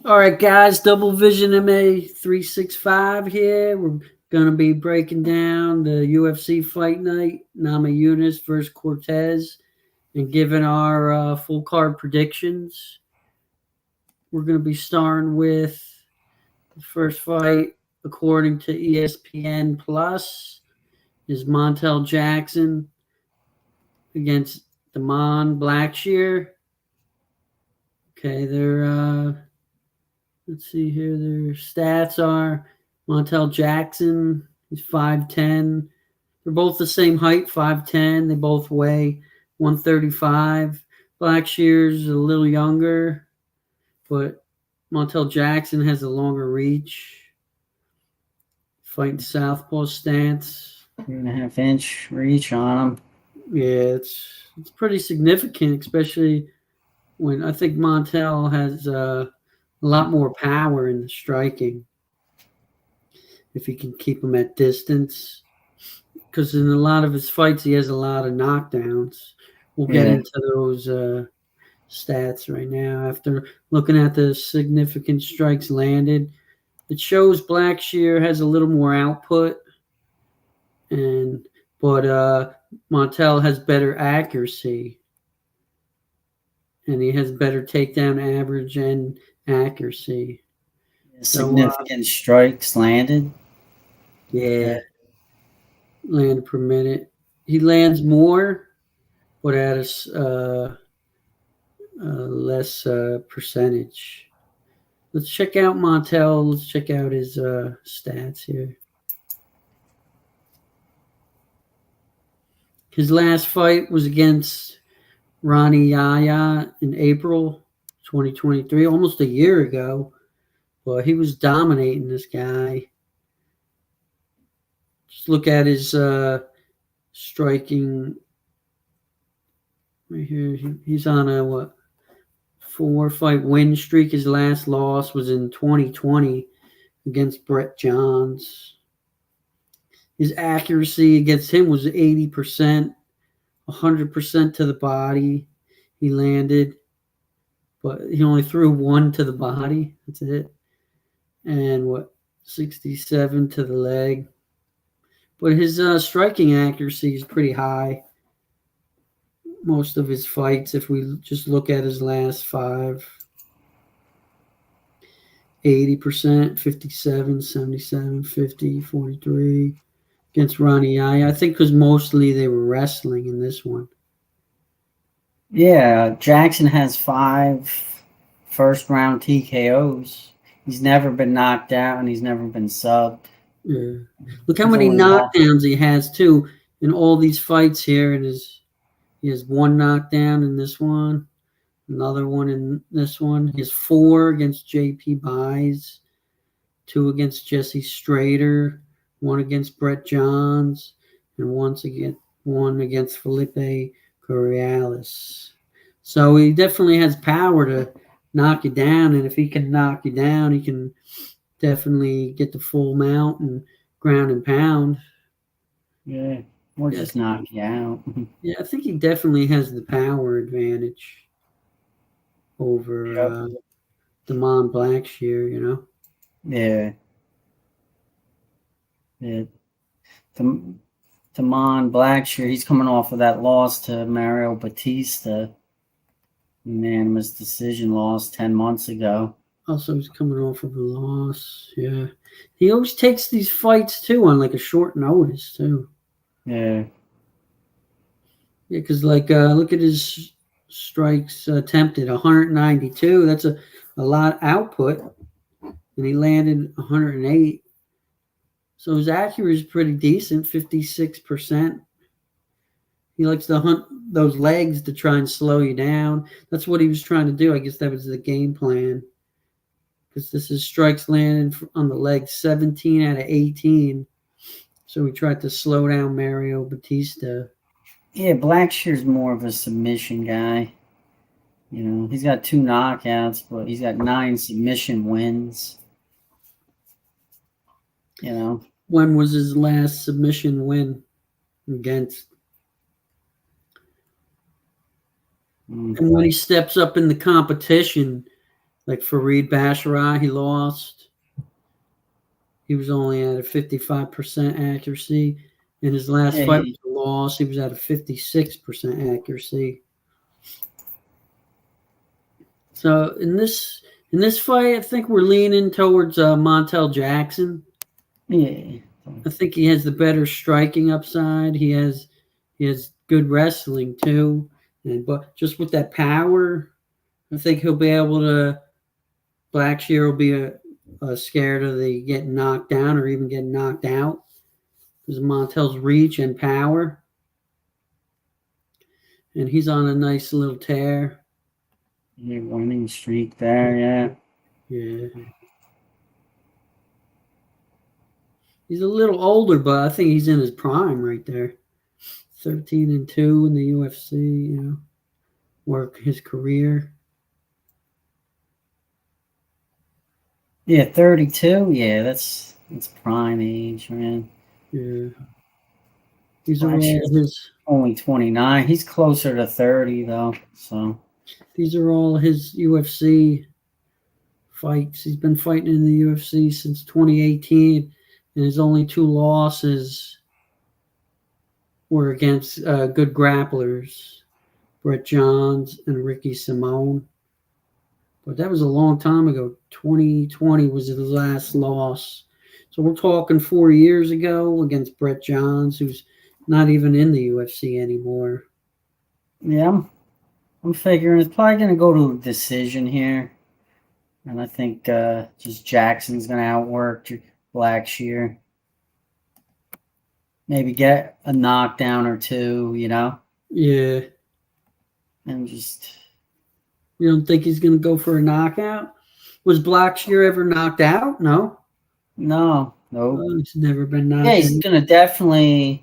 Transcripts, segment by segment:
All right, guys, Double Vision MA 365 here. We're going to be breaking down the UFC fight night, Namajunas versus Cortez, and giving our full card predictions. We're going to be starting with the first fight, according to ESPN Plus, is Montel Jackson against Damon Blackshear. Okay, let's see here. Their stats are Montel Jackson, he's 5'10". They're both the same height, 5'10". They both weigh 135. Blackshear's a little younger, but Montel Jackson has a longer reach. Fighting southpaw stance. 3.5-inch reach on him. Yeah, it's pretty significant, especially when I think Montel has a lot more power in the striking. If he can keep him at distance, because in a lot of his fights he has a lot of knockdowns. We'll get into those stats right now. After looking at the significant strikes landed, it shows Blackshear has a little more output, but Montel has better accuracy, and he has better takedown average and accuracy. Significant strikes landed. Yeah, land per minute. He lands more, but at a less percentage. Let's check out Montel. Let's check out his stats here. His last fight was against Ronnie Yaya in April 2023, almost a year ago. But he was dominating this guy. Just look at his striking right here. He's on a 4-fight win streak. His last loss was in 2020 against Brett Johns. His accuracy against him was 80%, 100% to the body. He landed, but he only threw one to the body. That's it. And 67 to the leg. But his striking accuracy is pretty high. Most of his fights, if we just look at his last 5, 80%, 57, 77, 50, 43 against Ronnie Yaya. I think because mostly they were wrestling in this one. Yeah, Jackson has 5 first-round TKOs. He's never been knocked out, and he's never been subbed. Yeah. Look how many knockdowns he has, too, in all these fights here. He has 1 knockdown in this one, another one in this one. He has 4 against J.P. Buys, 2 against Jesse Strader, 1 against Brett Johns, and 1 against Felipe Correales. So he definitely has power to knock you down, and if he can knock you down, he can definitely get the full mount and ground and pound. Yeah, or just knock you out. Yeah, I think he definitely has the power advantage over Damon Blackshear, you know? Yeah. Yeah. Damon Blackshear, he's coming off of that loss to Mario Batista. Unanimous decision loss 10 months ago. Also, he's coming off of a loss. Yeah. He always takes these fights, too, on like a short notice, too. Yeah. Yeah, because look at his strikes attempted, 192. That's a lot output. And he landed 108. So his accuracy is pretty decent, 56%. He likes to hunt those legs to try and slow you down. That's what he was trying to do. I guess that was the game plan. Because this is strikes landed on the legs, 17 out of 18. So he tried to slow down Mario Batista. Yeah, Blackshear's more of a submission guy. You know, he's got 2 knockouts, but he's got 9 submission wins. You know. When was his last submission win against? And when he steps up in the competition, Like Fareed Basharat, he lost. He was only at a 55% accuracy. In his last Yeah, fight with the loss, he was at a 56% accuracy. So in this fight, I think we're leaning towards Montel Jackson. yeah. I think he has the better striking upside. He has good wrestling too, but just with that power, I think he'll be able to. Blackshear will be scared of the getting knocked down or even getting knocked out because of Montel's reach and power, and he's on a nice little tear. Yeah, winning streak there, yeah. Yeah. He's a little older, but I think he's in his prime right there. 13-2 in the UFC, work his career. Yeah, 32. Yeah, that's prime age, man. Yeah. These are all Blackshear's his only 29. He's closer to 30 though. So UFC fights. He's been fighting in the UFC since 2018, and his only two losses were against good grapplers, Brett Johns and Ricky Simone. But that was a long time ago. 2020 was his last loss. So we're talking 4 years ago against Brett Johns, who's not even in the UFC anymore. yeah, I'm figuring it's probably gonna go to a decision here. And I think just Jackson's gonna outwork Blackshear. Maybe get a knockdown or two, Yeah. and just You don't think he's going to go for a knockout? Was Blackshear ever knocked out? No. no. He's never been knocked Yeah, out. he's gonna definitely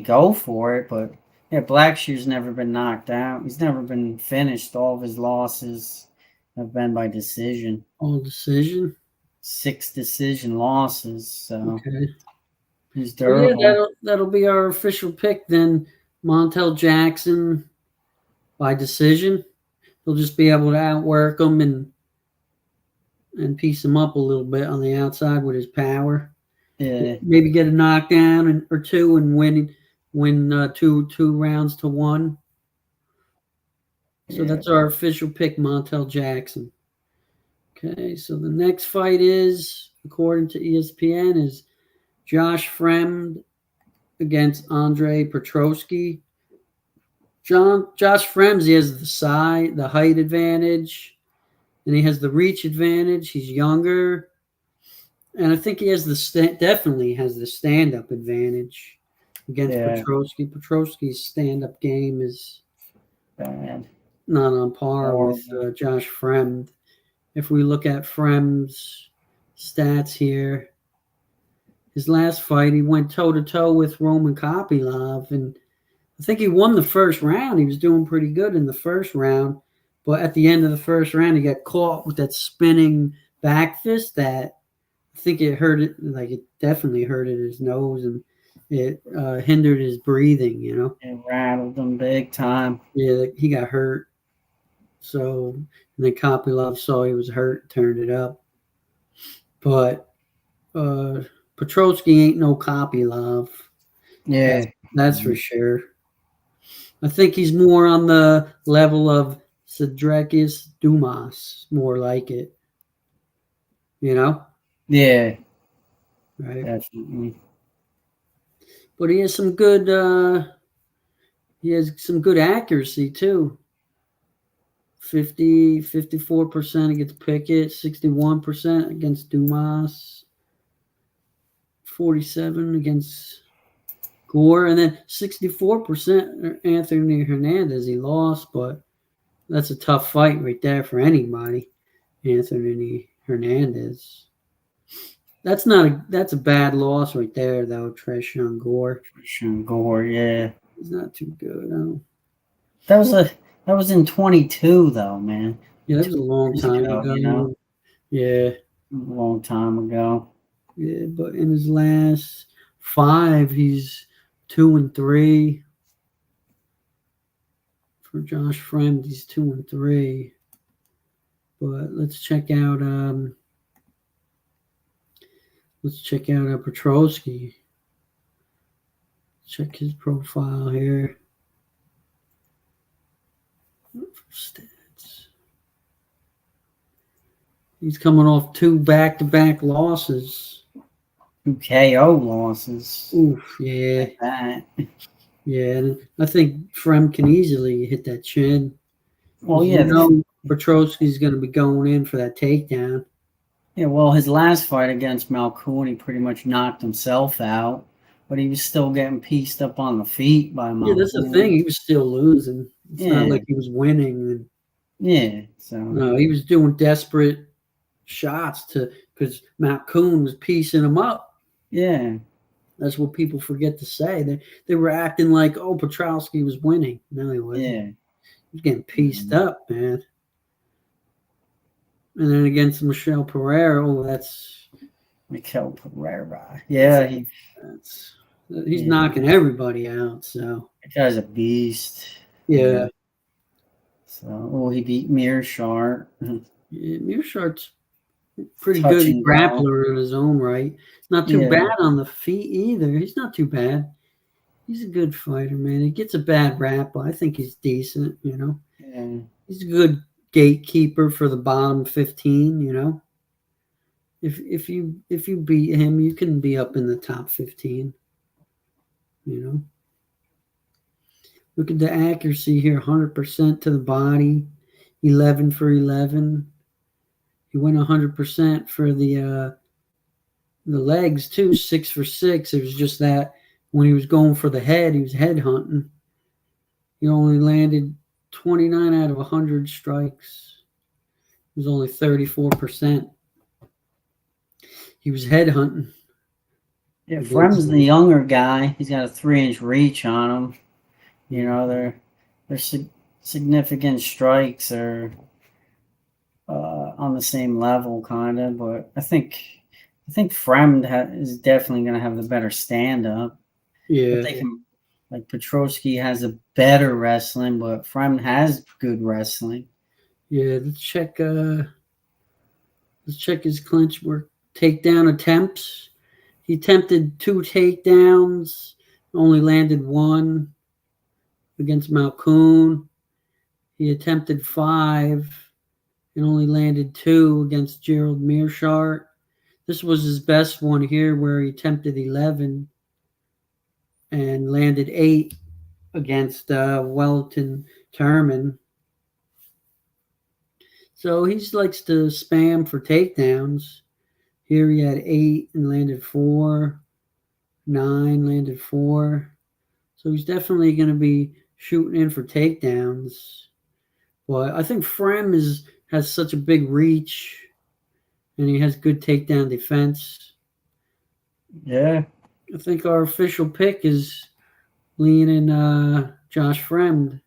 go for it, but yeah, Blackshear's never been knocked out. He's never been finished. All of his losses have been by decision. All decision. 6 decision losses, so Okay. he's Well, yeah, durable. that'll be our official pick then. Montel Jackson by decision. He'll just be able to outwork him and piece him up a little bit on the outside with his power. Yeah, Maybe get a knockdown or two and win two rounds to 1. So yeah. that's our official pick, Montel Jackson. Okay, so the next fight is, according to ESPN, is Josh Fremd against Andre Petroski. Josh Fremd, he has the height advantage, and he has the reach advantage. He's younger, and I think he has definitely has the stand-up advantage against Petroski. Petroski's stand-up game is Bad. not on par with Josh Fremd. If we look at Fremd's stats here, his last fight, he went toe-to-toe with Roman Kopylov, and I think he won the first round. He was doing pretty good in the first round, but at the end of the first round, he got caught with that spinning back fist that I think it hurt it, like it definitely hurted his nose, and it hindered his breathing, It rattled him big time. Yeah, he got hurt. So, and then Kopylov saw he was hurt, turned it up. But Petroski ain't no Kopylov. Yeah. That's for sure. I think he's more on the level of Cedricus Dumas, more like it. Yeah. Right. Definitely. But he has some good accuracy too. 54% against Pickett, 61% against Dumas, 47 against Gore, and then 64% Anthony Hernandez. He lost, but that's a tough fight right there for anybody. Anthony Hernandez. That's a bad loss right there though. Treshawn Gore. Treshawn Gore, yeah. He's not too good. That was in 22 though, man. Yeah, that was a long time ago. Yeah. A long time ago. Yeah, but in his last 5, he's 2-3. For Josh Fremd, he's 2-3. But let's check out Petrosky. Check his profile here. Stats. He's coming off 2 back-to-back losses. 2 KO losses. Oof, yeah. Like that. Yeah, and I think Frem can easily hit that chin. Well, yeah. Petrosky's going to be going in for that takedown. Yeah, well, his last fight against Malkoun, he pretty much knocked himself out, but he was still getting pieced up on the feet by Malkoun. Yeah, that's the thing. He was still losing. It's not like he was winning. Yeah, so no, he was doing desperate shots because Malkoun was piecing him up. Yeah, that's what people forget to say. They were acting like, oh, Petrosky was winning. No, he wasn't. Yeah, he was getting pieced up, man. And then against Michel Pereira, that's Michel Pereira. Yeah, he's knocking everybody out. So that guy's a beast. Yeah. So, he beat Mearshart. Yeah, Mearshart's pretty good grappler in his own right. Not too bad on the feet either. He's not too bad. He's a good fighter, man. He gets a bad rap, but I think he's decent, you know. Yeah. He's a good gatekeeper for the bottom 15, you know. If you beat him, you can be up in the top 15, you know. Look at the accuracy here, 100% to the body, 11 for 11. He went 100% for the legs too, 6 for 6. It was just that when he was going for the head, he was head hunting. He only landed 29 out of 100 strikes. It was only 34%. He was head hunting. Yeah, Frem's the younger guy. He's got a 3-inch reach on him. You know, they're significant strikes are on the same level, kind of. But I think Frem is definitely going to have the better stand up. Yeah, but they can. Like Petrosky has a better wrestling, but Frem has good wrestling. Yeah, let's check his clinch work. Takedown attempts. He attempted 2 takedowns, only landed 1 against Malkoun. He attempted 5 and only landed 2 against Gerald Mearshart. This was his best one here, where he attempted 11 and landed 8 against Wellington Turman. So he likes to spam for takedowns. Here he had 8 and landed 4, 9 landed 4. So he's definitely going to be shooting in for takedowns. But I think Frem has such a big reach, and he has good takedown defense. Yeah. I think our official pick is leaning Josh Fremd.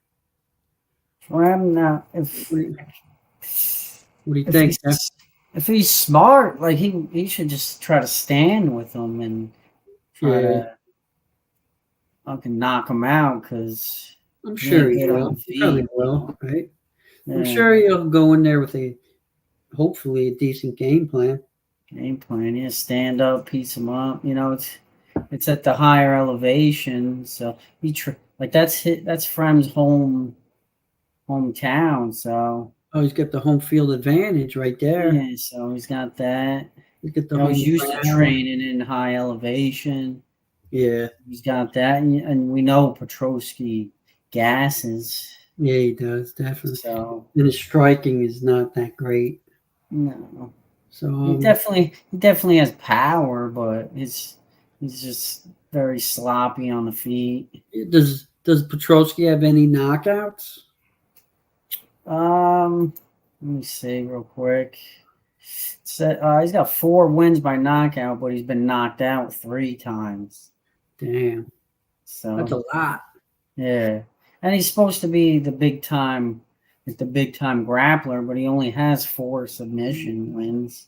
Frem, what do you think? If he's smart, like he should just try to stand with him and try to knock him out, because I'm sure he will. He probably will, right? Yeah. I'm sure he'll go in there with hopefully a decent game plan. Yeah, stand up, piece him up. You know, it's at the higher elevation, so that's Frem's hometown, so. Oh, he's got the home field advantage right there. Yeah, so he's got that. He's got the he's used to training in high elevation. Yeah. He's got that, and we know Petrosky gasses. Yeah, he does, definitely. So, and his striking is not that great. No. So he definitely has power, but he's just very sloppy on the feet. Does Petrosky have any knockouts? Let me see real quick. He's got 4 wins by knockout, but he's been knocked out 3 times. Damn. So that's a lot. Yeah. And he's supposed to be the big time grappler, but he only has 4 submission wins.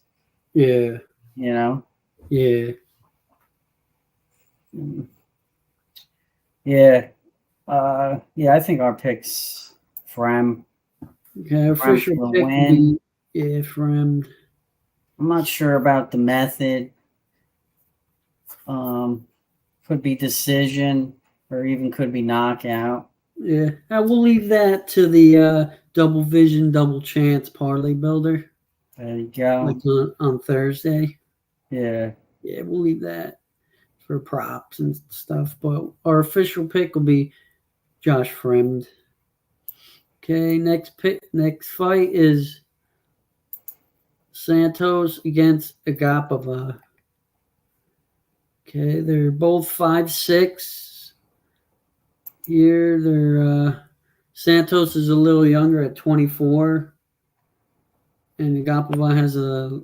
Yeah. You know? Yeah. Yeah. I think our pick's Frem. Okay, official pick will be Yeah, Fremd. I'm not sure about the method. Could be decision or even could be knockout. Yeah, I will leave that to the double vision, double chance parlay builder, There you go. like on Thursday. Yeah. Yeah, we'll leave that for props and stuff. But our official pick will be Josh Fremd. Okay, next fight is Santos against Agapova. Okay, they're both 5'6". Here, Santos is a little younger at 24, and Agapova has a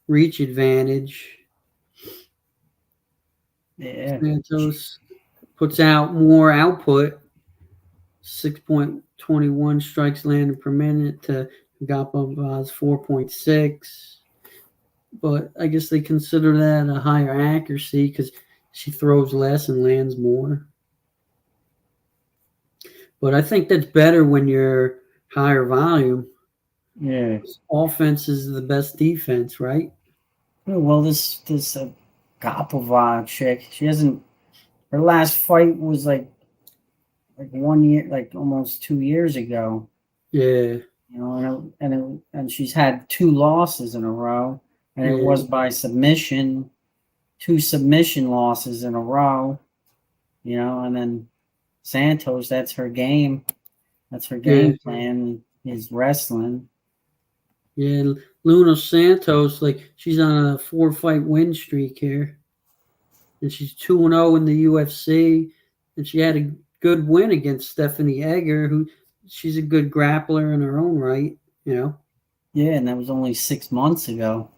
reach advantage. Yeah. Santos puts out more output, 6.21 strikes landed per minute to Agapova's 4.6. But I guess they consider that a higher accuracy because she throws less and lands more. But I think that's better when you're higher volume. Yeah. Offense is the best defense, right? Well, this Gapova chick, she hasn't. Her last fight was like 1 year, like almost 2 years ago. Yeah. You know, and she's had 2 losses in a row, and it was by submission, 2 submission losses in a row. You know, and then Santos, that's her game. That's her game plan is wrestling. Yeah, Luna Santos, like she's on a 4-fight win streak here, and she's 2-0 in the UFC, and she had a good win against Stephanie Egger, who she's a good grappler in her own right, you know. Yeah, and that was only 6 months ago.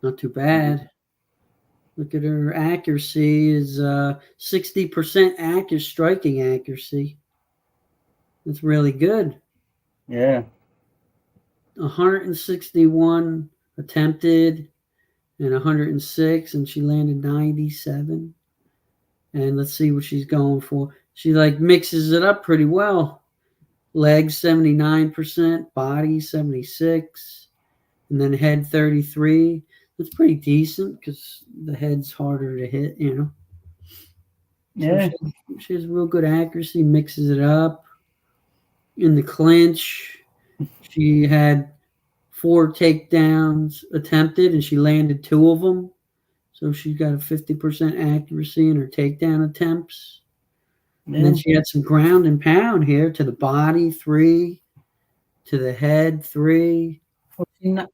Not too bad. Look at her accuracy is 60% striking accuracy. That's really good. Yeah. 161 attempted and 106, and she landed 97. And let's see what she's going for. She like mixes it up pretty well. Legs 79%, body 76, and then head 33. That's pretty decent because the head's harder to hit, you know. Yeah. So she has real good accuracy, mixes it up. In the clinch, she had 4 takedowns attempted, and she landed 2 of them. So she got a 50% accuracy in her takedown attempts. Yeah. And then she had some ground and pound here to the body, 3, to the head, 3. Well,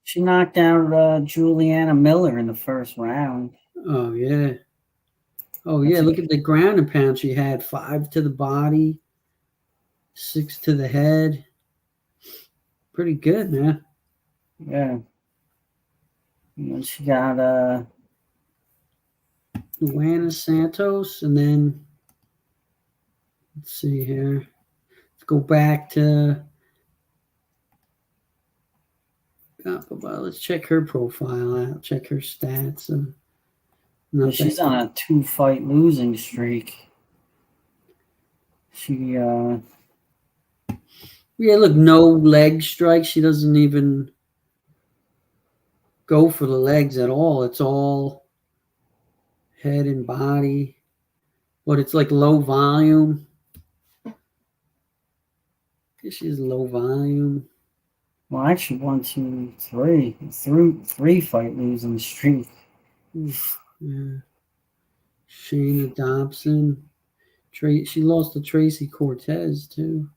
she knocked out Juliana Miller in the first round. Oh, yeah. Oh, yeah. Look at the ground and pound she had. 5 to the body, 6 to the head. Pretty good, man. Yeah. And then she got Luana Santos, and then let's see here. Let's go back to let's check her profile out, check her stats. she's on a 2-fight losing streak. She yeah, look, no leg strikes. She doesn't even go for the legs at all. It's all head and body, but it's like low volume. She's low volume. Well, actually, 1, 2, 3, 3-fight losing streak. Yeah. Shayna Dobson. She lost to Tracy Cortez too.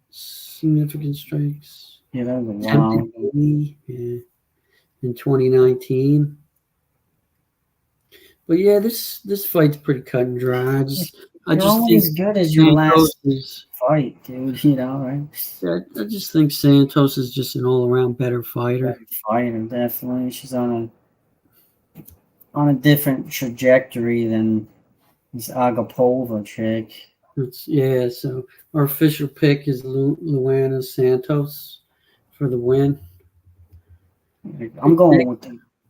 Significant strikes. Yeah, that was a while. Yeah, in 2019. But yeah, this fight's pretty cut and dry. I just only think as good as your last is, fight, dude. You know, right? Yeah, I just think Santos is just an all-around better fighter. Definitely. She's on a different trajectory than this Agapova chick. So our official pick is Luana Santos for the win. I'm going with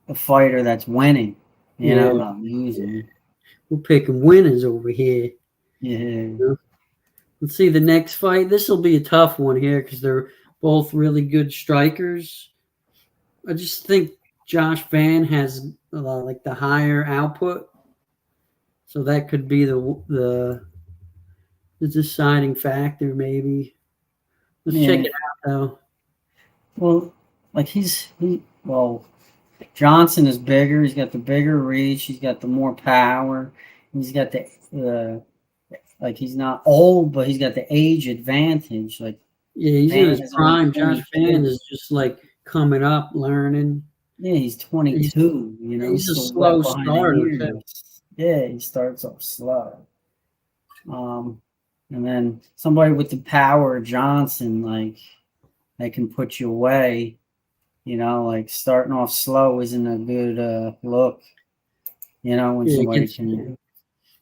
the fighter that's winning. You know, not losing. We're picking winners over here. Yeah. You know? Let's see the next fight. This will be a tough one here because they're both really good strikers. I just think Josh Van has like the higher output, so that could be the deciding factor. Maybe let's check Yeah. it out though. Well, like well, Johnson is bigger. He's got the bigger reach. He's got the more power. He's got the like he's not old, but he's got the age advantage. Like Yeah, he's in Van his is only prime. Josh Van 22. is just like coming up, learning. Yeah, he's He's 22. He's he's a still wet slow behind the starter too. ears. Yeah, he starts off slow. And then somebody with the power, Johnson, like they can put you away. Like starting off slow isn't a good look. When Yeah, somebody can.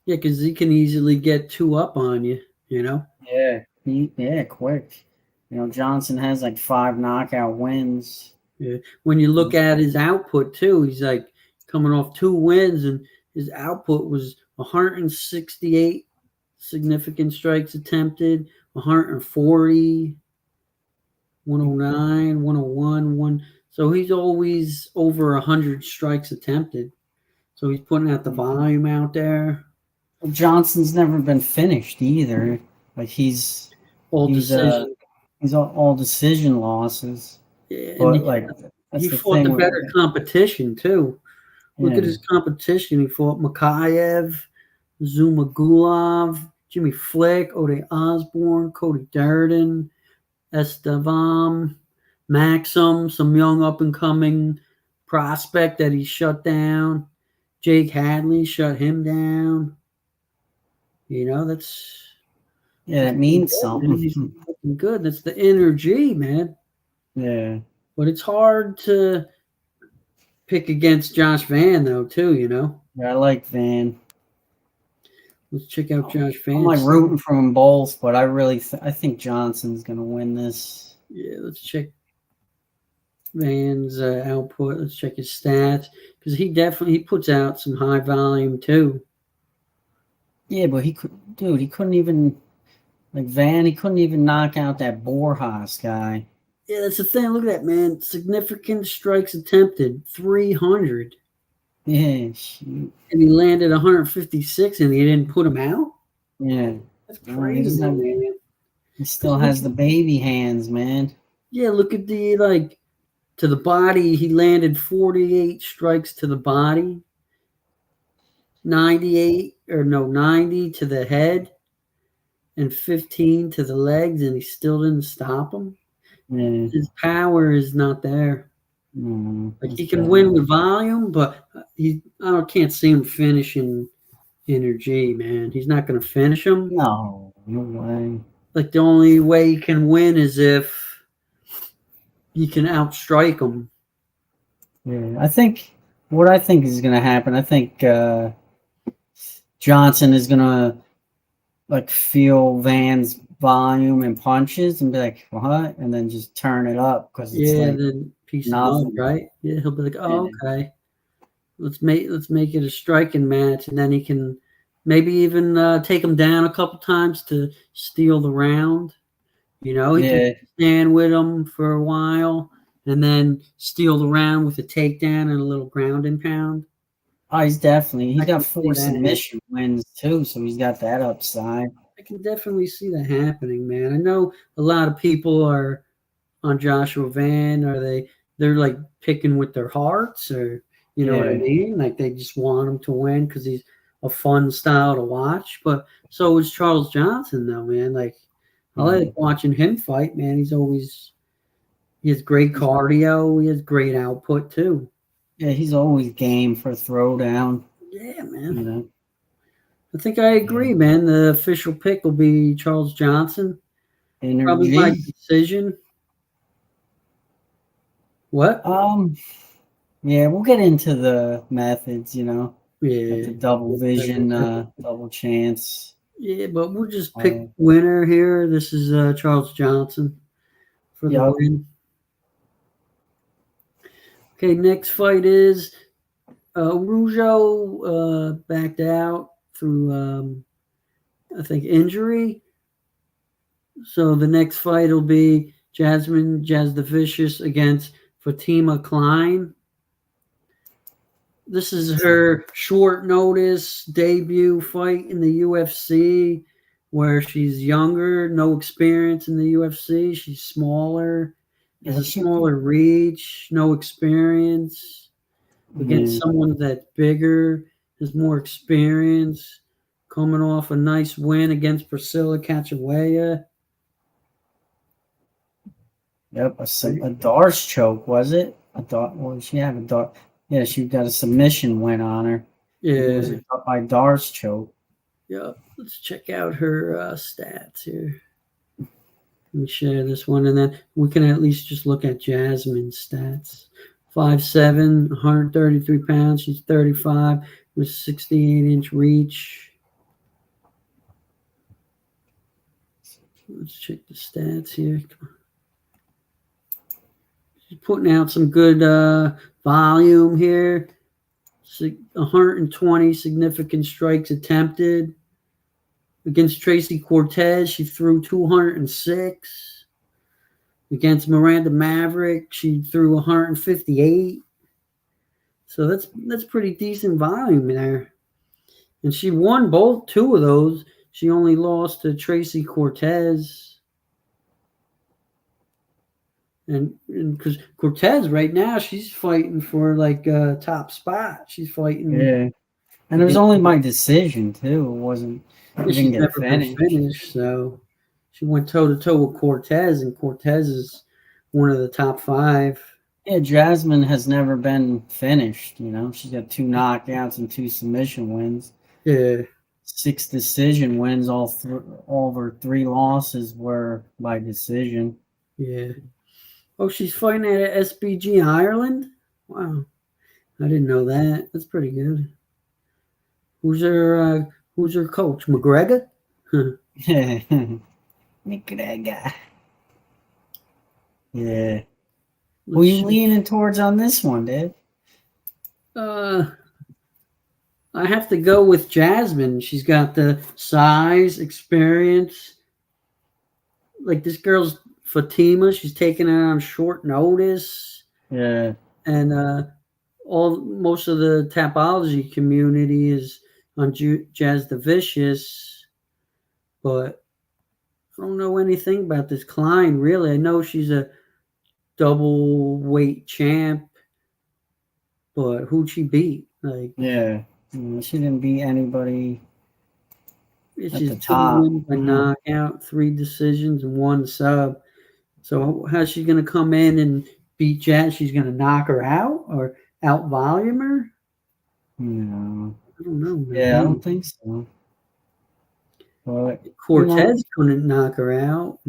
yeah, because he can easily get two up on you. You know. Yeah, quick. Johnson has like 5 knockout wins. Yeah. When you look at his output too, he's like coming off 2 wins, and his output was 168 significant strikes attempted, 140, 109, 101, one. So he's always over 100 strikes attempted. So he's putting out the volume out there. Well, Johnson's never been finished either. Like he's All he's decision. he's all decision losses. Yeah, and But like he that's the fought the thing with better competition too. Look at yeah. his competition. He fought Makayev, Zumagulov, Jimmy Flick, Ode Osborne, Cody Durden, Estevam, Maxim, some young up and coming prospect that he shut down. Jake Hadley shut him down. That's That means good, man. something. He's looking good. That's the energy, man. Yeah. But it's hard to pick against Josh Van, though, too. Yeah, I like Van. Let's check out Josh I'm Van. like rooting for them both, but I think Johnson's gonna win this. Yeah, let's check Van's output. Let's check his stats because he puts out some high volume too. Yeah, but he couldn't even like Van. He couldn't even knock out that Borjas guy. Yeah, that's the thing. Look at that, man. Significant strikes attempted, 300. Yeah, shoot. And he landed 156, and he didn't put him out. Yeah, That's crazy, man. He still has the baby hands, man. Yeah, look at to the body. He landed 48 strikes to the body, 90 to the head, and 15 to the legs, and he still didn't stop him. Yeah. His power is not there. Like he can win with volume, but I can't see him finishing energy, man. He's not going to finish him. No way. Like the only way he can win is if he can outstrike him. Yeah, what I think is going to happen. I think Johnson is going to like feel Van's volume and punches and be like, what? And then just turn it up because it's then piece of right? Yeah, he'll be like, oh, okay. Let's make it a striking match, and then he can maybe even take him down a couple times to steal the round. He can stand with him for a while and then steal the round with a takedown and a little ground and pound. Oh, he's got 4 submission wins too, so he's got that upside. I can definitely see that happening, man. I know a lot of people are on Joshua Van. They're like picking with their hearts, or what I mean? Like they just want him to win because he's a fun style to watch. But so is Charles Johnson, though, man. Like I like watching him fight, man. He has great cardio. He has great output too. Yeah, he's always game for a throwdown. Yeah, man. I think I agree, man. The official pick will be Charles Johnson. Energy. Probably my decision. What? Yeah, we'll get into the methods, Yeah. The double vision, double chance. Yeah, but we'll just pick winner here. This is Charles Johnson for the win. Okay, next fight is Rougeau backed out through, I think, injury. So the next fight will be Jasmine Jazz the Vicious against Fatima Klein. This is her short notice debut fight in the UFC where she's younger, no experience in the UFC. She's smaller, has a smaller reach, no experience against someone that's bigger, has more experience, coming off a nice win against Priscilla Cachoeira. Yep, a Darce choke, was it? She had a Darce. Yeah, she got a submission win on her. Yeah. It was up by Darce choke. Yep. Let's check out her stats here. Let me share this one, and then we can at least just look at Jasmine's stats. 5'7", 133 pounds. She's 35 with 68-inch reach. Let's check the stats here. She's putting out some good volume here. 120 significant strikes attempted. Against Tracy Cortez, she threw 206. Against Miranda Maverick, she threw 158. So that's pretty decent volume there. And she won two of those. She only lost to Tracy Cortez. And because Cortez right now, she's fighting for like a top spot. She's fighting. Yeah. And it was only my decision too. It wasn't. She's never been finished, so she went toe to toe with Cortez, and Cortez is one of the top 5. Yeah, Jasmine has never been finished. You know, she's got 2 knockouts and 2 submission wins. Yeah, 6 decision wins. All of her 3 losses were by decision. Yeah. Oh, she's fighting at SBG Ireland. Wow, I didn't know that. That's pretty good. Who's her coach? McGregor? McGregor. Yeah. Who are you leaning towards on this one, Dave? I have to go with Jasmine. She's got the size, experience. Like this girl's Fatima. She's taking it on short notice. Yeah. And most of the Tapology community is on Jazz the Vicious, but I don't know anything about this Klein, really. I know she's a double weight champ, but who'd she beat? Like, yeah, she didn't beat anybody at she's the top. By knockout, 3 decisions, and 1 sub. So how's she going to come in and beat Jazz? She's going to knock her out or out volume her? No. I don't know, man. Yeah, I don't think so. But Cortez couldn't knock her out.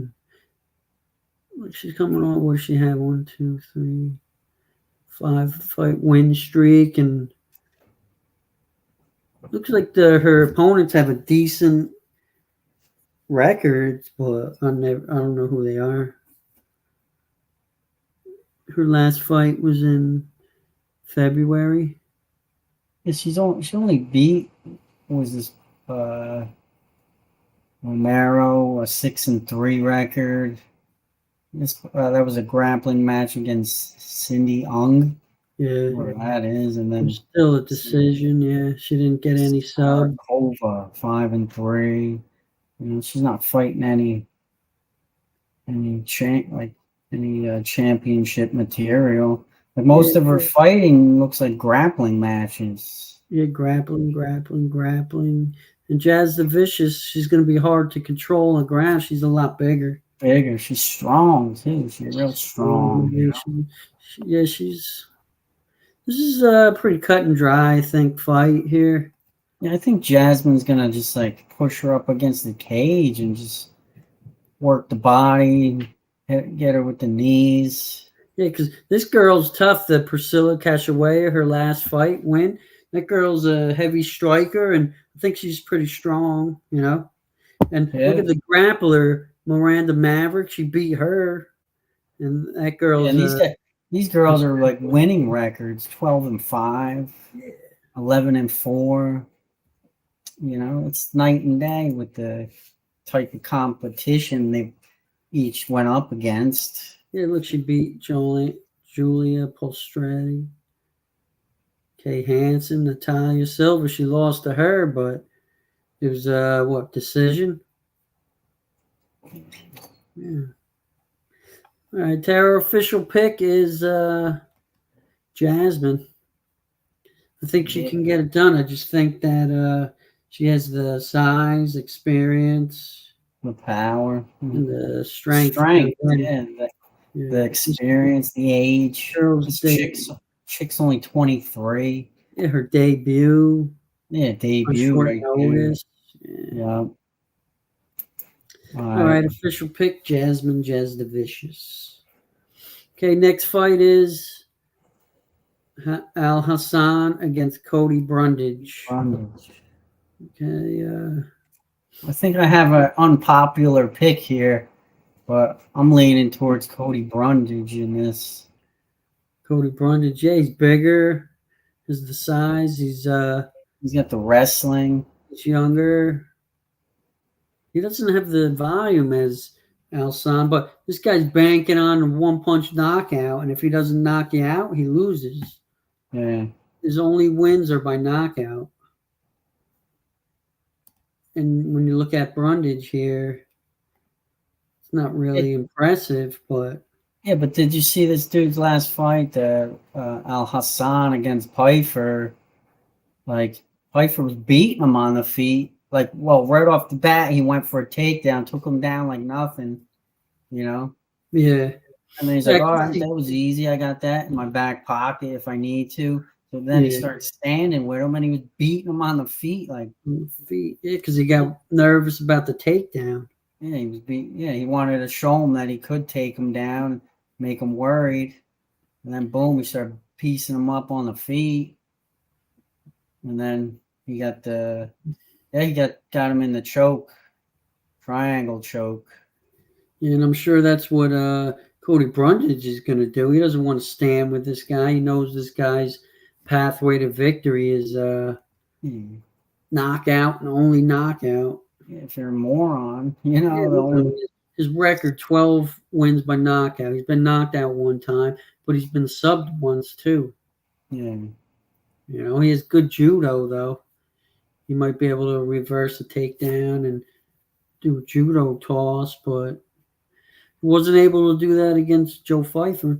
She's coming on. What does she have? 1, 2, 3, 5 fight win streak, and looks like her opponents have a decent record, but I don't know who they are. Her last fight was in February. Yeah, she only beat Romero, a 6-3 record. That was a grappling match against Cindy Ung. Yeah, where that is, and then still a decision. Yeah, she didn't get any sub. Kova, 5-3. She's not fighting any championship material. Like most of her fighting looks like grappling matches. Yeah, grappling. And Jazz the Vicious, she's going to be hard to control on the ground. She's a lot bigger. She's strong too. She's real strong. This is a pretty cut and dry, I think, fight here. Yeah, I think Jasmine's gonna just like push her up against the cage and just work the body, get her with the knees. Yeah, because this girl's tough. The Priscilla Cachoeira, her last fight win. That girl's a heavy striker, and I think she's pretty strong, And look at the grappler, Miranda Maverick. She beat her, and that girl's. These girls are like winning records: 12-5, 11-4. It's night and day with the type of competition each went up against. Yeah, look, she beat Julia Polstretti, Kay Hansen, Natalia Silva. She lost to her, but it was decision? Yeah. All right, Tara, official pick is Jasmine. I think she can get it done. I just think that she has the size, experience, The power, and the strength. the experience, the age. This chick's only 23. Yeah, her debut. Yeah, On debut short right notice. Yeah. All right, official pick, Jasmine Jasdavicius. Okay, next fight is Al Hassan against Cody Brundage. Okay. I think I have an unpopular pick here, but I'm leaning towards Cody Brundage in this. Cody Brundage, yeah, he's bigger. Has the size. He's got the wrestling. He's younger. He doesn't have the volume as Alsan, but this guy's banking on a one-punch knockout, and if he doesn't knock you out, he loses. Yeah. His only wins are by knockout. And when you look at Brundage here, it's not really impressive, but... Yeah, but did you see this dude's last fight, Al Hassan against Pfeiffer? Like, Pfeiffer was beating him on the feet. Like, well, right off the bat, he went for a takedown, took him down like nothing, you know? Yeah. And then he's like, all right, that was easy. I got that in my back pocket if I need to. So then he started standing with him, and he was beating him on the feet. Like, yeah, because he got nervous about the takedown. Yeah, he wanted to show him that he could take him down, make him worried. And then, boom, he started piecing him up on the feet. And then he got got him in the choke, triangle choke. Yeah, and I'm sure that's what Cody Brundage is going to do. He doesn't want to stand with this guy. He knows this guy's pathway to victory is knockout and only knockout. Yeah, if you're a moron, you know. His record, 12 wins by knockout. He's been knocked out one time, but he's been subbed once too. Yeah. You know, he has good judo, though. He might be able to reverse a takedown and do a judo toss, but he wasn't able to do that against Joe Pfeiffer.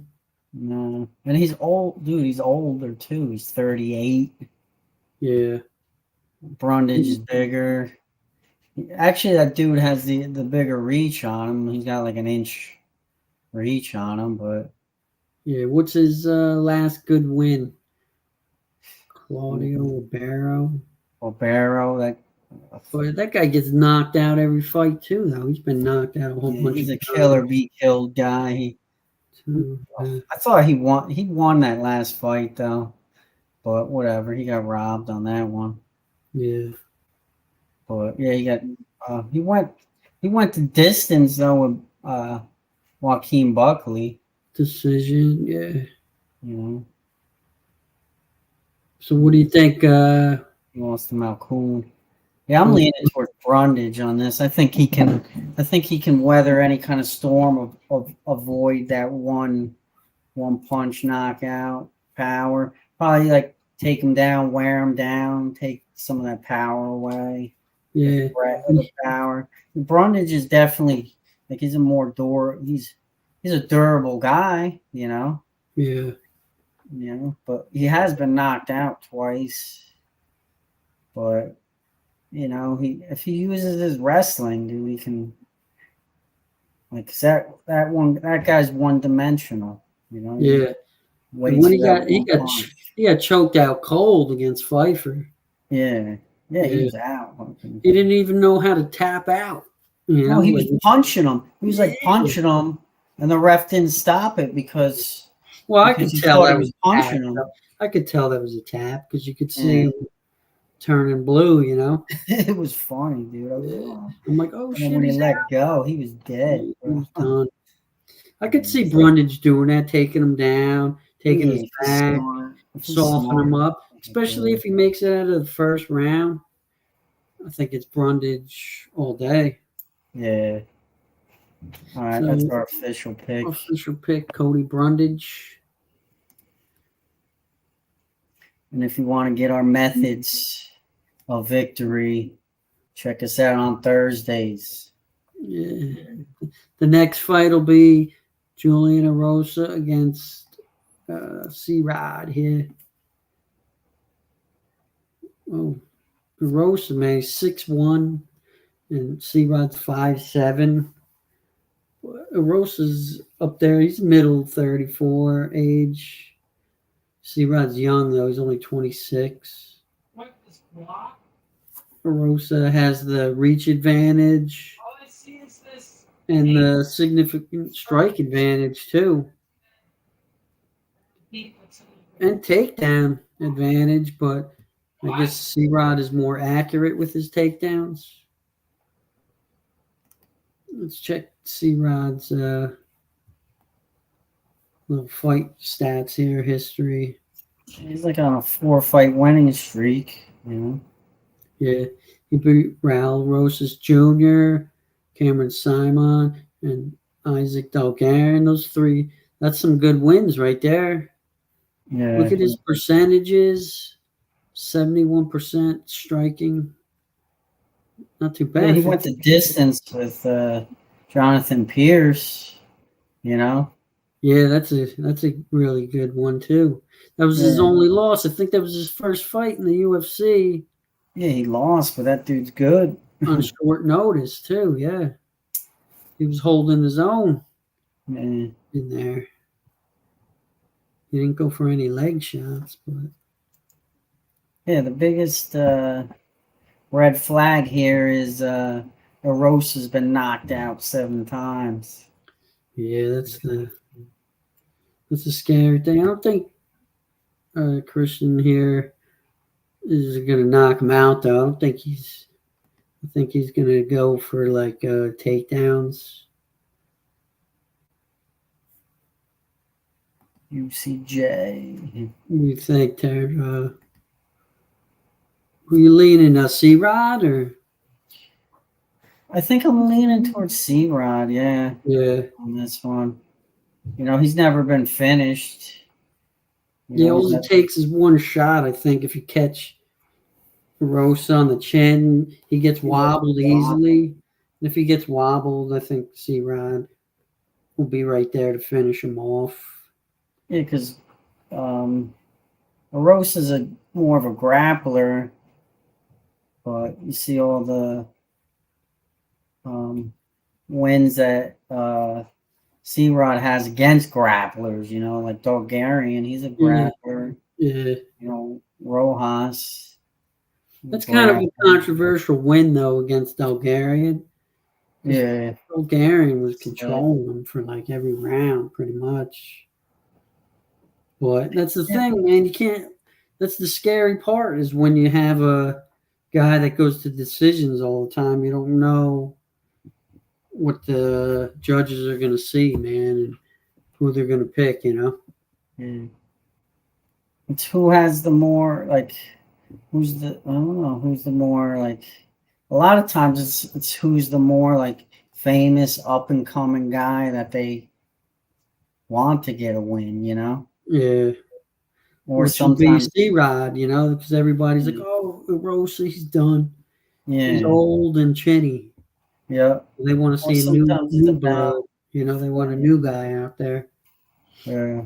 No. And he's old, dude. He's older, too. He's 38. Yeah. Brundage is bigger. Actually, that dude has the bigger reach on him. He's got like an inch reach on him, but... Yeah, what's his last good win? Claudio Ribeiro. That guy gets knocked out every fight too, though. He's been knocked out a whole bunch. He's a killer, be killed guy. I thought he won. He won that last fight though, but whatever. He got robbed on that one. Yeah. But yeah, he went the distance though with Joaquin Buckley. Decision, yeah. You know. So what do you think? He lost to Malkoun. Yeah, I'm leaning towards Brundage on this. I think he can weather any kind of storm of avoid that one punch knockout power. Probably like take him down, wear him down, take some of that power away. Yeah, the power. Brundage is definitely like he's a durable guy, you know. Yeah. You know, but he has been knocked out twice. But you know, if he uses his wrestling, dude, he can. Like that guy's one dimensional. You know. Yeah. When he got choked out cold against Pfeiffer. Yeah. Yeah, he was out. He didn't even know how to tap out. You know? No, he was punching him. He was like punching him, and the ref didn't stop it because. Well, I could tell that was punching him. I could tell that was a tap because you could see him turning blue. You know. It was funny, dude. I'm like, oh shit! And when he let go, he was dead. He was done. I could see Brundage doing that, taking him down, taking his back, softening him up. Especially if he makes it out of the first round. I think it's Brundage all day. Yeah. All right, So that's our official pick. official pick, Cody Brundage. And if you want to get our methods of victory, check us out on Thursdays. Yeah. The next fight will be Juliana Rosa against C-Rod here. Oh, Rosa, man, 6'1", and C-Rod's 5'7". Rosa's up there. He's middle 34 age. C-Rod's young, though. He's only 26. Rosa has the reach advantage and the significant strike advantage, too. And takedown advantage, but I guess C-Rod is more accurate with his takedowns. Let's check C-Rod's little fight stats here, history. He's like on a 4-fight winning streak, you know. Yeah, he beat Raul Rosas Jr., Cameron Simon, and Isaac Dalgarin. Those three, that's some good wins right there. Yeah. Look at his percentages, 71% striking. Not too bad. Yeah, he went the distance with Jonathan Pierce, you know. Yeah, that's a really good one too. That was his only loss. I think that was his first fight in the UFC. Yeah, he lost, but that dude's good. On short notice too, yeah. He was holding his own in there. He didn't go for any leg shots, but yeah, the biggest red flag here is Rosa's been knocked out 7 times. Yeah, that's a scary thing. I don't think Christian here is going to knock him out, though. I think he's going to go for like takedowns. UCJ. What do you think, Ter? Who you leaning, C-Rod or? I think I'm leaning towards C-Rod, yeah. Yeah. On this one. You know, he's never been finished. Yeah, all it takes is one shot, I think. If you catch Rosa on the chin, he gets wobbled easily. And if he gets wobbled, I think C-Rod will be right there to finish him off. Yeah, because Rosa's more of a grappler, but you see all the wins that C-Rod has against grapplers, you know, like Bulgarian, he's a grappler. Yeah. You know, Rojas. That's kind of a controversial win, though, against Bulgarian. Yeah. Bulgarian was controlling him for like every round, pretty much. But that's the thing, man. You can't. That's the scary part is when you have a guy that goes to decisions all the time. You don't know what the judges are going to see, man, and who they're going to pick, you know? Yeah. It's who has the more, like, I don't know, who's the more, like, a lot of times it's who's the more, like, famous, up-and-coming guy that they want to get a win, you know? Yeah. Or which sometimes would be C-Rod, you know, because everybody's like, oh, Rosa, he's done. Yeah. He's old and chinny. Yeah. They want to see new blood. You know, they want a new guy out there. Yeah.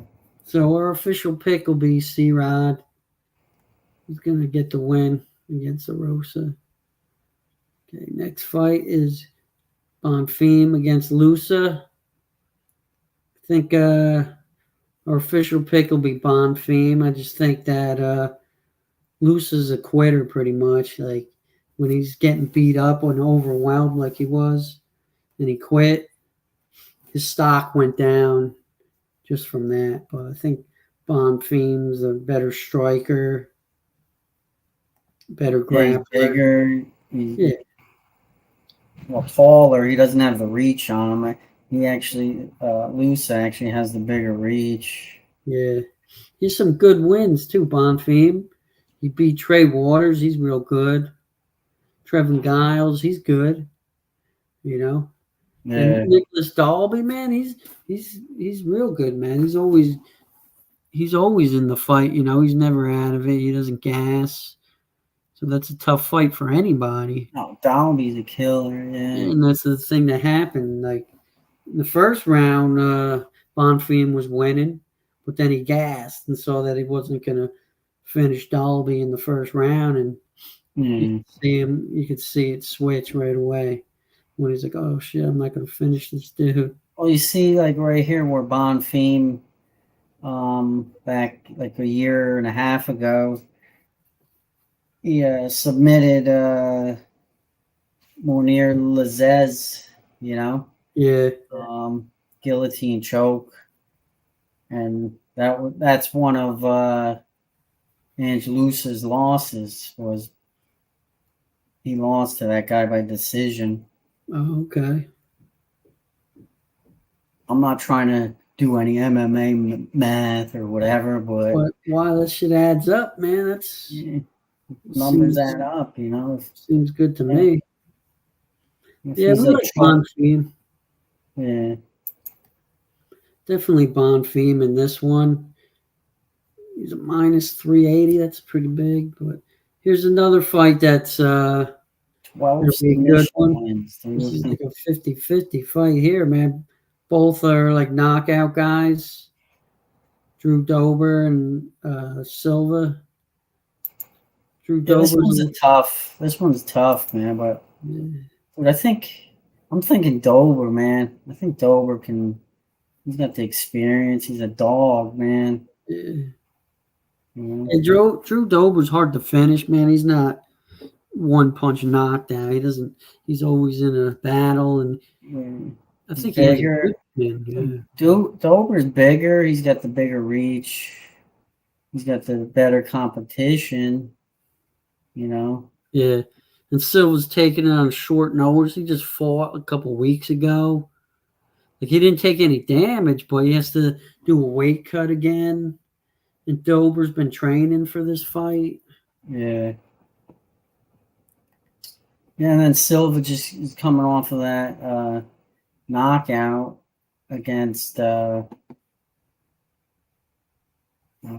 So our official pick will be C-Rod. He's going to get the win against Rosa. Okay, next fight is Bonfim against Lusa. I think our official pick will be Bonfim. I just think that Lusa's a quitter pretty much. Like when he's getting beat up and overwhelmed like he was and he quit, his stock went down just from that. But I think Bonfim's a better striker, better grappler. He's bigger. He's taller. He doesn't have the reach on him. He actually, Lusa actually has the bigger reach. Yeah. He has some good wins too, Bonfim. He beat Trey Waters. He's real good. Trevin Giles, he's good. You know. And Yeah. Nicholas Dalby, man, he's real good, man. He's always in the fight. He's never out of it. He doesn't gas. So that's a tough fight for anybody. Oh, Dalby's a killer. Yeah. And that's the thing that happened. Like in the first round, Bonfim was winning, but then he gassed and saw that he wasn't going to finish Dalby in the first round, and Mm. you could see it switch right away when he's like, "Oh shit, I'm not going to finish this dude." Well, you see, like right here, where Bonfim, back like a year and a half ago, he submitted Munir Lazez, Yeah, guillotine choke, and that's one of Angelus's losses. Was he lost to that guy by decision? oh, okay. I'm not trying to do any MMA math or whatever, but Why that shit adds up, man. That's yeah, numbers seems add up, seems good to Yeah. me. If Yeah, he's we a like choke, Bonfim. yeah, Definitely Bonfim in this one. He's a minus 380. That's pretty big. But here's another fight that's 12 gonna be a good submission one. wins. This is like a 50-50 fight here, man. Both are like knockout guys. Drew Dober and Silva. Drew Yeah, this Dober's one's tough. This one's tough, man. But I'm thinking Dober, man. I think Dober can. He's got the experience. He's a dog, man. yeah. You know? And Drew Dober's hard to finish, man. He's not one punch knockdown. He doesn't. He's always in a battle, and Yeah. I think Bigger. he has a good win. Dober's bigger. He's got the bigger reach. He's got the better competition. Yeah, and Silva's taking it on short notice. He just fought a couple weeks ago. Like he didn't take any damage, but he has to do a weight cut again. And Dober's been training for this fight. Yeah. Yeah, and then Silva just is coming off of that knockout against what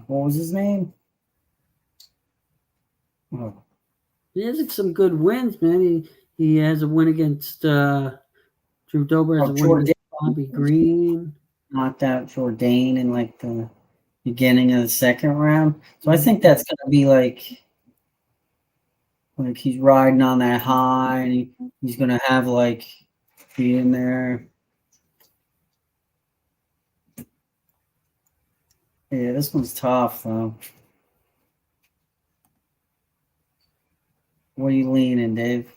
was his name? Oh, He has like some good wins, man. He has a win against Drew Dober has a win against Bobby Green. knocked out Jourdain in like the beginning of the second round. So I think that's gonna be like he's riding on that high, and he's gonna have like be in there. Yeah, this one's tough though. What are you leaning, Dave?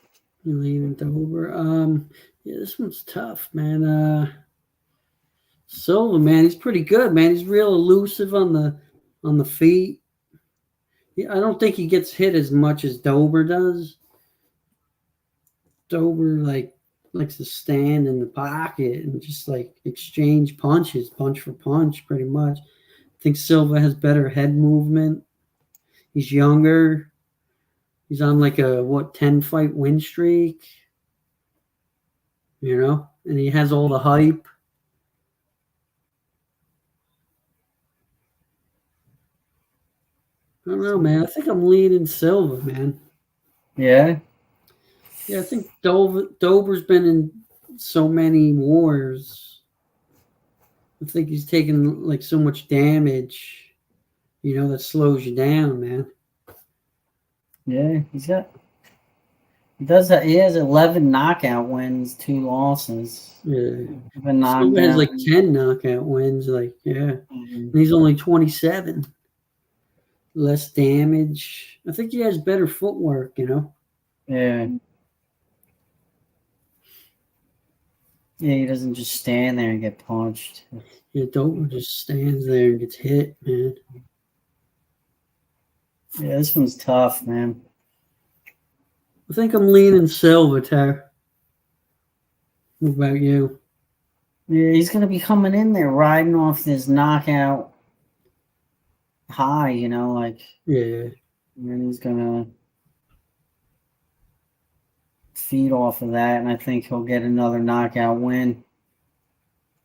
You leaning Dober? Yeah, this one's tough, man. Silva, man, he's pretty good, man. He's real elusive on the feet. Yeah, I don't think he gets hit as much as Dober does. Dober likes to stand in the pocket and just like exchange punches, punch for punch, pretty much. I think Silva has better head movement. He's younger. He's on like a 10-fight win streak. And he has all the hype. I don't know, man. I think I'm leaning Silva, man. Yeah. Yeah, I think Dober's been in so many wars. I think he's taken like so much damage, that slows you down, man. Yeah, he has 11 knockout wins, 2 losses. Yeah. Silva has like 10 knockout wins, yeah. And he's only 27. Less damage. I think he has better footwork, Yeah. Yeah, he doesn't just stand there and get punched. Yeah, Dober just stands there and gets hit, man. Yeah, this one's tough, man. I think I'm leaning Silva, Tara. What about you? Yeah, he's going to be coming in there riding off this knockout high, Yeah. And then he's going to... feed off of that, and I think he'll get another knockout win.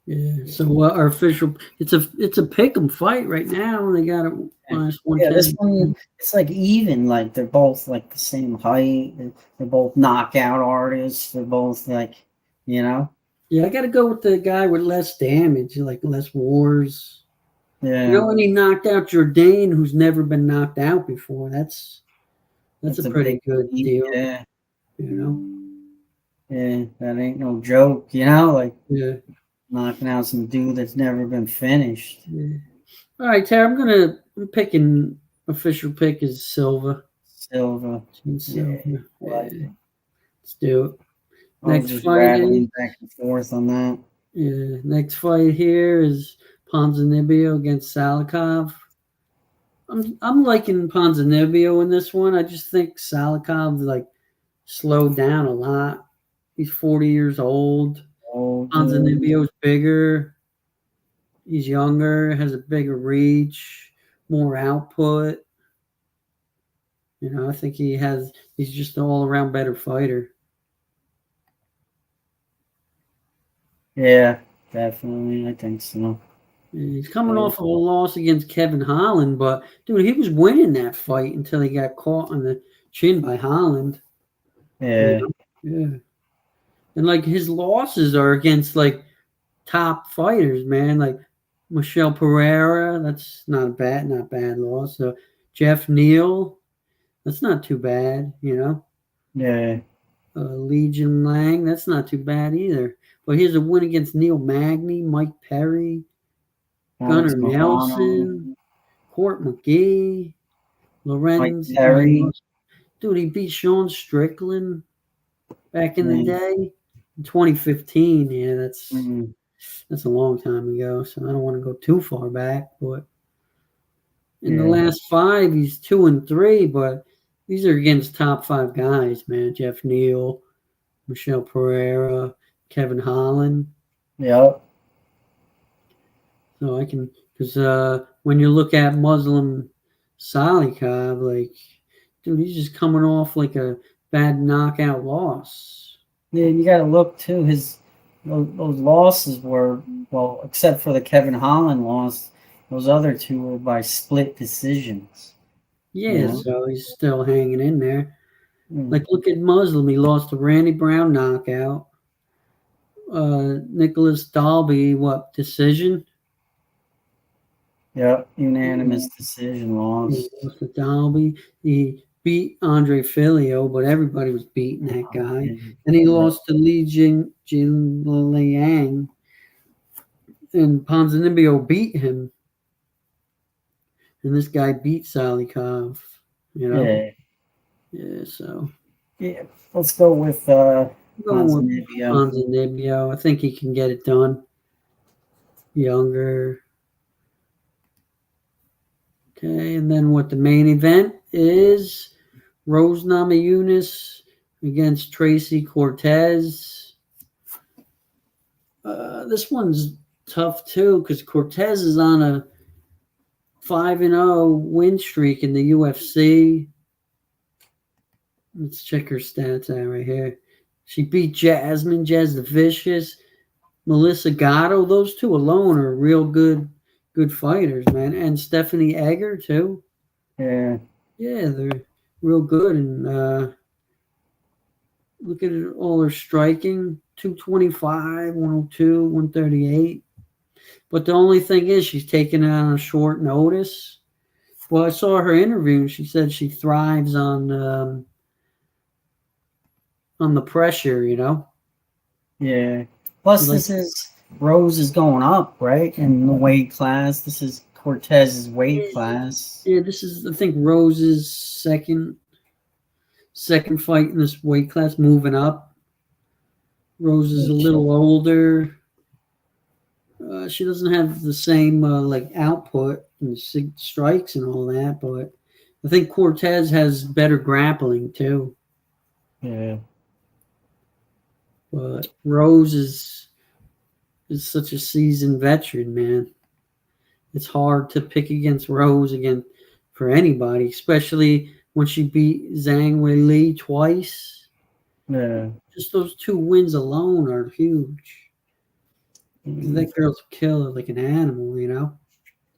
Yeah. So our official, it's a pick'em fight right now. They got it minus Yeah, this 110. one it's like even. Like they're both like the same height. They're both knockout artists. They're both like, you know. Yeah, I got to go with the guy with less damage, like less wars. Yeah, You know, when he knocked out Jourdain, who's never been knocked out before. That's a a pretty big good feat. deal. Yeah, You know. yeah, that ain't no joke. You know, like Yeah. knocking out some dude that's never been finished. Yeah. All right, Tara. I'm picking official pick is Silva. Silva. Yeah, Silva. like Yeah. Let's do it. I was Next just fight rattling is back and forth on that. next fight here is Ponzinibbio against Salikov. I'm liking Ponzinibbio in this one. I just think Salikov like slowed down a lot. He's 40 years old. Oh, Ponzinibbio's bigger. He's younger, has a bigger reach, more output. You know, I think he's just an all around better fighter. yeah, definitely. I think so. He's coming off of a loss against Kevin Holland, but dude, he was winning that fight until he got caught on the chin by Holland. Yeah. You know? Yeah. And like his losses are against like top fighters, man. Like Michelle Pereira, that's not bad loss. So Jeff Neal, that's not too bad, you know. Yeah. Legion Lang, that's not too bad either. But here's a win against Neil Magny, Mike Perry, Alex Gunnar Morano, Nelson, Court McGee, Mike Lorenz. Perry. Dude, he beat Sean Strickland back in the Yeah. day in 2015. Yeah, Mhm. that's a long time ago, so I don't want to go too far back. But in the Yeah. last 5, he's 2-3. But these are against top 5 guys, man. Jeff Neal, Michelle Pereira, Kevin Holland. Yep. So I can, because when you look at Muslim Salikov, like, dude, he's just coming off like a bad knockout loss. Yeah, you got to look too. Those losses were, well, except for the Kevin Holland loss, those other 2 were by split decisions. Yeah, You know? so he's still hanging in there. Mm. Like, look at Muslim. He lost to Randy Brown knockout. Nicholas Dalby, what, decision? Yep, unanimous decision loss. He lost to Dalby. He beat Andre Filio, but everybody was beating that guy. And he lost to Li Jinliang. And Ponzinibbio beat him. And this guy beat Salikov, you know? Yeah. Yeah, so. Yeah, let's go with Ponzinibbio. Ponzinibbio. I think he can get it done. Younger. Okay, and then what the main event is Rose Namajunas against Tracy Cortez. This one's tough too because Cortez is on a 5-0 win streak in the UFC. Let's check her stats out right here. She beat Jazz the Vicious, Melissa Gatto. Those 2 alone are real good fighters, man. And Stephanie Egger too. Yeah. Yeah, they're real good. And look at it, all her striking: 225, 102, 138. But the only thing is, she's taking it on a short notice. Well, I saw her interview, and she said she thrives on the pressure, you know? Yeah. Plus, Like, this is Rose is going up, right? In the weight class. This is Cortez's weight class. Yeah, this is, I think, Rose's second fight in this weight class, moving up. Rose is a little older. She doesn't have the same like output and strikes and all that, but I think Cortez has better grappling too. Yeah. But Rose is such a seasoned veteran, man. It's hard to pick against Rose again for anybody, especially when she beat Zhang Weili twice. Yeah. Just those 2 wins alone are huge. 'Cause that girl's a killer like an animal, you know?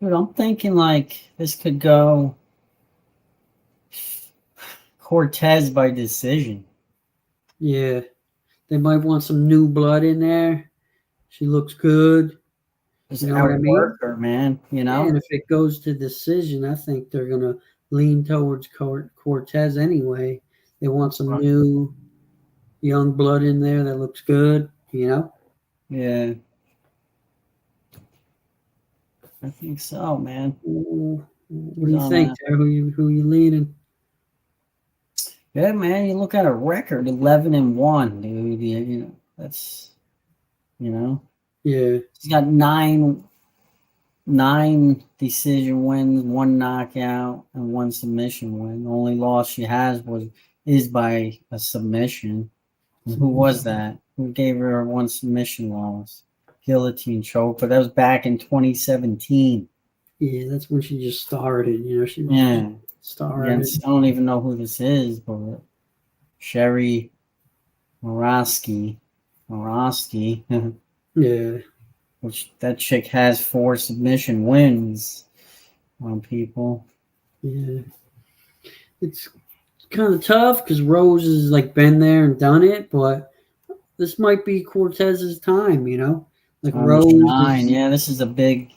Dude, I'm thinking like this could go Cortez by decision. Yeah. They might want some new blood in there. She looks good. Just You know what I outwork mean? her, man. You Yeah, and know? if it goes to decision, I think they're gonna lean towards Cortez anyway. They want some new young blood in there that looks good, you know? Yeah. I think so, man. Ooh, what do He's you on think, a Tara? Who you leaning? Yeah, man, you look at a record 11-1, dude. You know, that's you know. Yeah, He's got nine decision wins, one knockout, and one submission win. The only loss she has is by a submission. And who was that? Who gave her one submission loss? Guillotine choke, but that was back in 2017. yeah, that's when she just started. You know, she just Yeah. started. Against I don't even know who this is, but Sherry Morosky. Yeah, Which that chick has 4 submission wins on people. yeah. It's kind of tough because Rose has like been there and done it, but this might be Cortez's time. You know, like On the Rose shine, is yeah, this is a big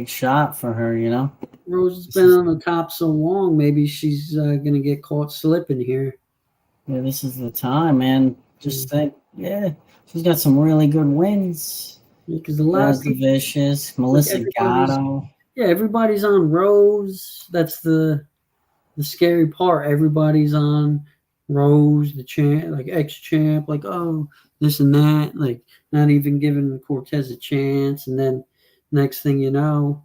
shot for her. You know, Rose has this been is on the top so long. Maybe she's gonna get caught slipping here. this is the time, man. Yeah, Just think, yeah, she's got some really good wins. because a lot of Raz the people Vicious, like Melissa everybody's Gatto. yeah everybody's on Rose. That's the scary part. Everybody's on Rose, the champ, like ex champ, like oh this and that, like not even giving Cortez a chance. And then next thing you know,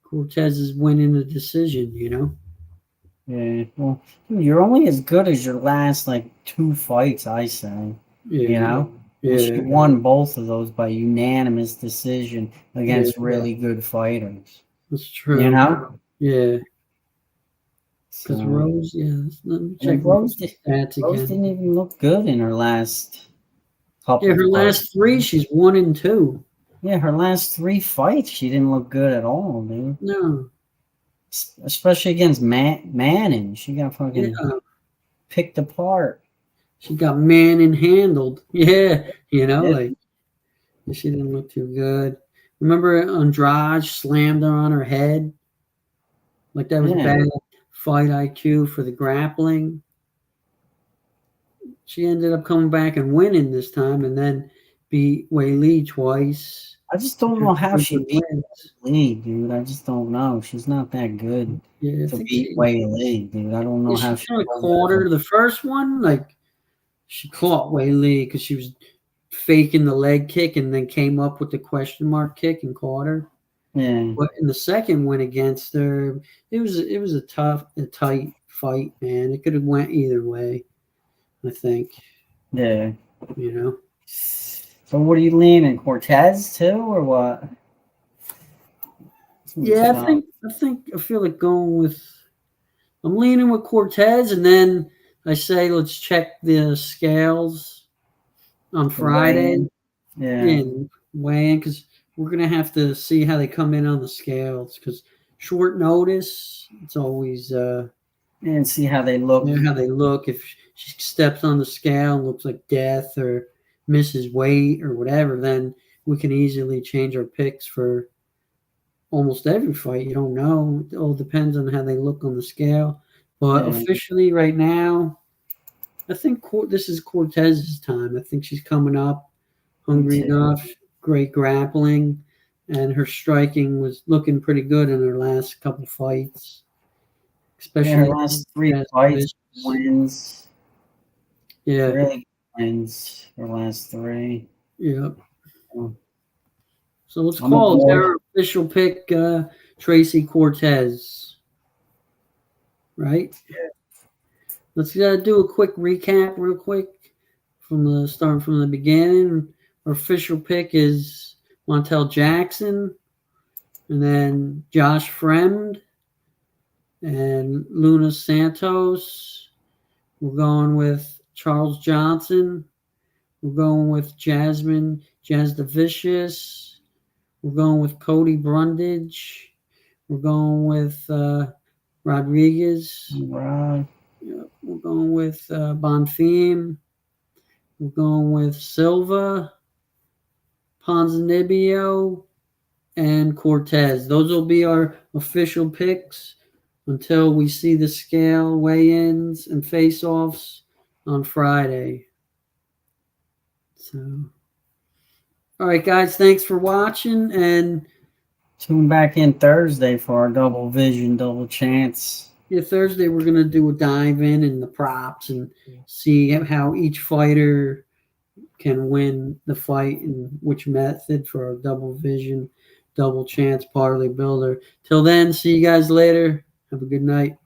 Cortez is winning the decision. You know. Yeah, well, dude, you're only as good as your last like 2 fights, I say. You Yeah, know, and she yeah, won both of those by unanimous decision yeah. against really good fighters. That's You true. know, Yeah, because so Rose. Yeah, let me and check then stats Rose again. didn't even look good in her last Yeah, couple her fights. last three, she's 1-2. Yeah, her last 3 fights, she didn't look good at all, dude. No, Especially against Manning, she got yeah, fucking picked apart. she got handled. Yeah, you know, Yeah, like she didn't look too good. Remember Andrade slammed her on her head? Like that was yeah. bad fight IQ for the grappling. She ended up coming back and winning this time, and then beat Wei Li twice. I just don't Her know how three she good beat wins. Lee, dude. I just don't know. She's not that good Yeah, I to think beat Wei Lee, dude. I don't know how she she kind of pulled caught that off. her. The first one, like she caught Wei Li because she was faking the leg kick and then came up with the question mark kick and caught her. Yeah, But in the second win against her, it was a tight fight, man. It could have went either way. I think yeah. you know. So what are you leaning, Cortez too, or what? Yeah, I feel like going with. I'm leaning with Cortez, and then I say let's check the scales on The weigh Friday. in. Yeah, Yeah, and weigh in because we're gonna have to see how they come in on the scales because short notice. It's always and see how they look. how they look. If she steps on the scale and looks like death or misses weight or whatever, then we can easily change our picks for almost every fight. You don't know. It all depends on how they look on the scale. But Yeah, officially, right now, I think this is Cortez's time. I think she's coming up, me hungry too. enough, great grappling, and her striking was looking pretty good in her last couple fights, Yeah, her especially last 3 against fights Vicious. wins. Yeah, Really good wins. Her last 3. yeah. So, So let's I'm call it aboard. our official pick, Tracy Cortez, right? Let's do a quick recap, real quick, from the starting from the beginning. Our official pick is Montel Jackson, and then Josh Fremd and Luna Santos. We're going with Charles Johnson. We're going with Jazz the Vicious. We're going with Cody Brundage. We're going with Rodriguez. Right. We're going with Bonfim. We're going with Silva, Ponzinibbio, and Cortez. Those will be our official picks until we see the scale weigh-ins and face-offs on Friday. So, all right, guys, thanks for watching, and tune back in Thursday for our double vision, double chance. Yeah, Thursday we're going to do a dive in the props and see how each fighter can win the fight and which method for a double vision, double chance parlay builder. Till then, see you guys later. Have a good night.